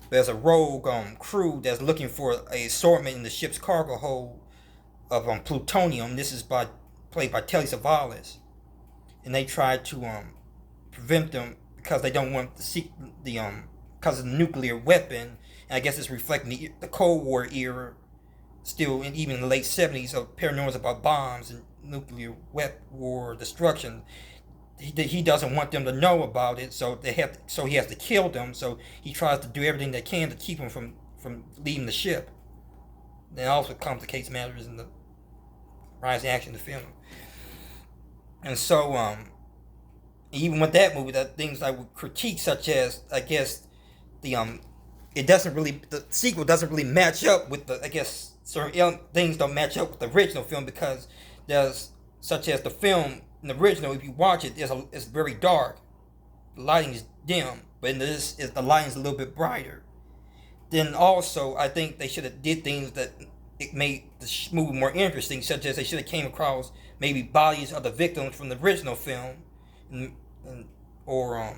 There's a rogue crew that's looking for a assortment in the ship's cargo hold of plutonium. This is played by Telly Savalas, and they try to prevent them because they don't want to seek the because of the nuclear weapon. And I guess it's reflecting the Cold War era, still, and even in the late '70s, of paranoia about bombs and nuclear war destruction. He doesn't want them to know about it, so he has to kill them. So he tries to do everything they can to keep them from leaving the ship. That also complicates matters in the rise and action of the film. And so even with that movie, that things I would critique, such as, I guess, the it doesn't really, the sequel doesn't really match up with the, I guess, certain things don't match up with the original film, because there's, such as the film in the original, if you watch it, it's very dark, the lighting is dim, but in this, the lighting's a little bit brighter. Then also, I think they should have did things that it made the movie more interesting, such as they should have came across maybe bodies of the victims from the original film, or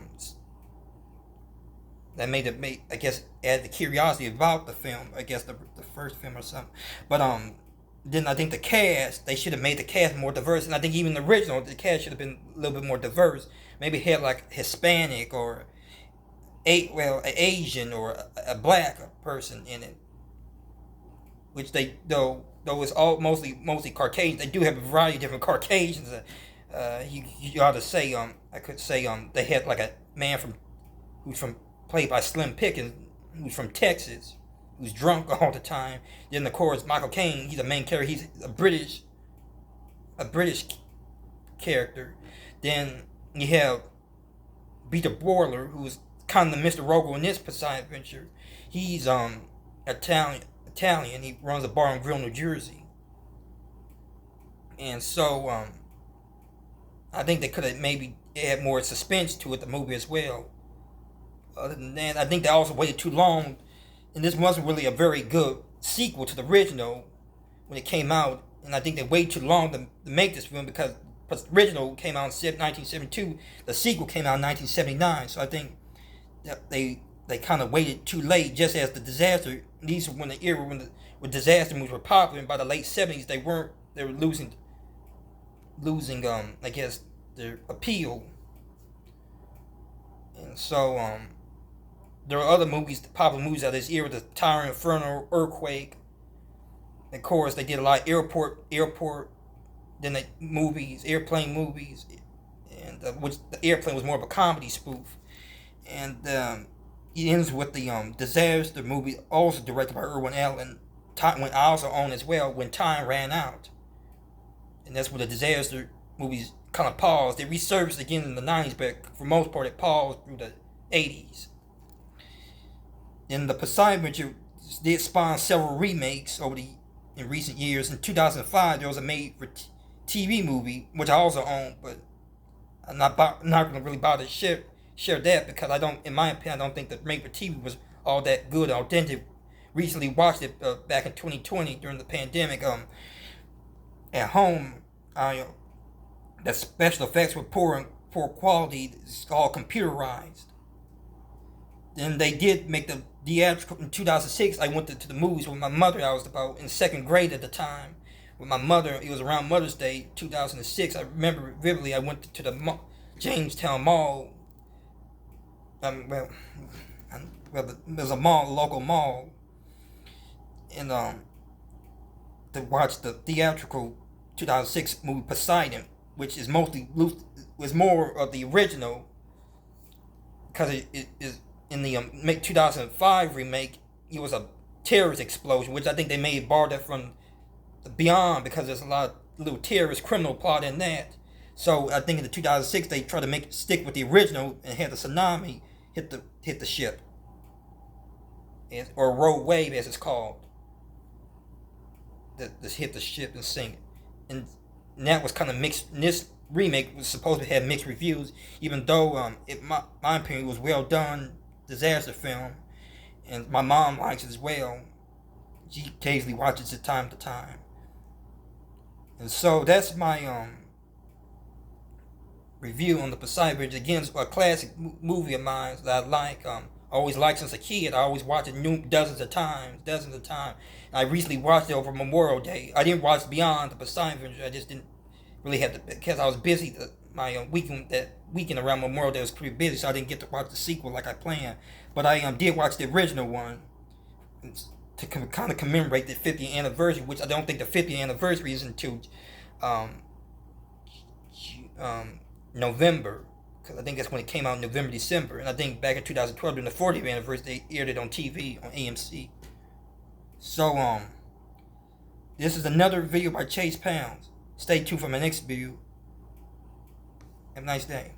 that made it I guess add the curiosity about the film. I guess the first film or something. But then I think the cast, they should have made the cast more diverse, and I think even the original, the cast should have been a little bit more diverse. Maybe had like Hispanic or an Asian or a black person in it, which they though it's all mostly Caucasian. They do have a variety of different Caucasians. You ought to say I could say they had like a man who's from played by Slim Pickens, who's from Texas, who's drunk all the time. Then of course Michael Caine, he's a main character. He's a British character. Then you have Peter Boiler, who's kind of the Mr. Rogo in this Poseidon Adventure. He's Italian. He runs a bar and grill in New Jersey. And so I think they could have maybe add more suspense to it, the movie as well. Other than that, I think they also waited too long, and this wasn't really a very good sequel to the original when it came out. And I think they waited too long to make this film, because the original came out in 1972, the sequel came out in 1979. So I think that they kind of waited too late, just as the disaster. These were when the era when disaster movies were popular, and by the late '70s they were losing I guess their appeal. And so there are other movies, popular movies of this era, the Tower Inferno, Earthquake. Of course, they did a lot of airport, then airplane movies, and which the airplane was more of a comedy spoof. And it ends with the disaster movie, also directed by Irwin Allen, went also on as well, When Time Ran Out. And that's where the disaster movies kind of paused. They resurfaced again in the 90s, but for most part it paused through the 80s. Then the Poseidon Adventure did spawn several remakes in recent years. In 2005, there was a made-for-TV movie, which I also own, but I'm not going to really bother to share that, because in my opinion, I don't think that made-for-TV was all that good, authentic. Recently watched it back in 2020 during the pandemic. At home, the special effects were poor quality. It's all computerized. Then they did make the theatrical in 2006. I went to the movies with my mother. I was about in second grade at the time with my mother. It was around Mother's Day 2006. I remember vividly. I went to the Jamestown Mall. There's a local mall, and to watch the theatrical 2006 movie Poseidon, which is was more of the original, because it is in the 2005 remake. It was a terrorist explosion, which I think they may have borrowed that from Beyond, because there's a lot of little terrorist criminal plot in that. So I think in the 2006 they tried to stick with the original and had the tsunami hit the ship, or rogue wave as it's called, that hit the ship and sink. And that was kind of mixed. And this remake was supposed to have mixed reviews, even though my opinion, was well done disaster film, and my mom likes it as well. She occasionally watches it time to time. And so that's my review on the Poseidon Adventure. Again, it's a classic movie of mine that I like. I always liked since a kid. I always watched it dozens of times. And I recently watched it over Memorial Day. I didn't watch Beyond the Poseidon Adventure. I just didn't really have to, because I was busy. My weekend around Memorial Day was pretty busy, so I didn't get to watch the sequel like I planned. But I did watch the original one to kind of commemorate the 50th anniversary, which I don't think the 50th anniversary is until um, November, because I think that's when it came out in November, December. And I think back in 2012, during the 40th anniversary, they aired it on TV on AMC. So this is another video by Chase Pounds. Stay tuned for my next video. Have a nice day.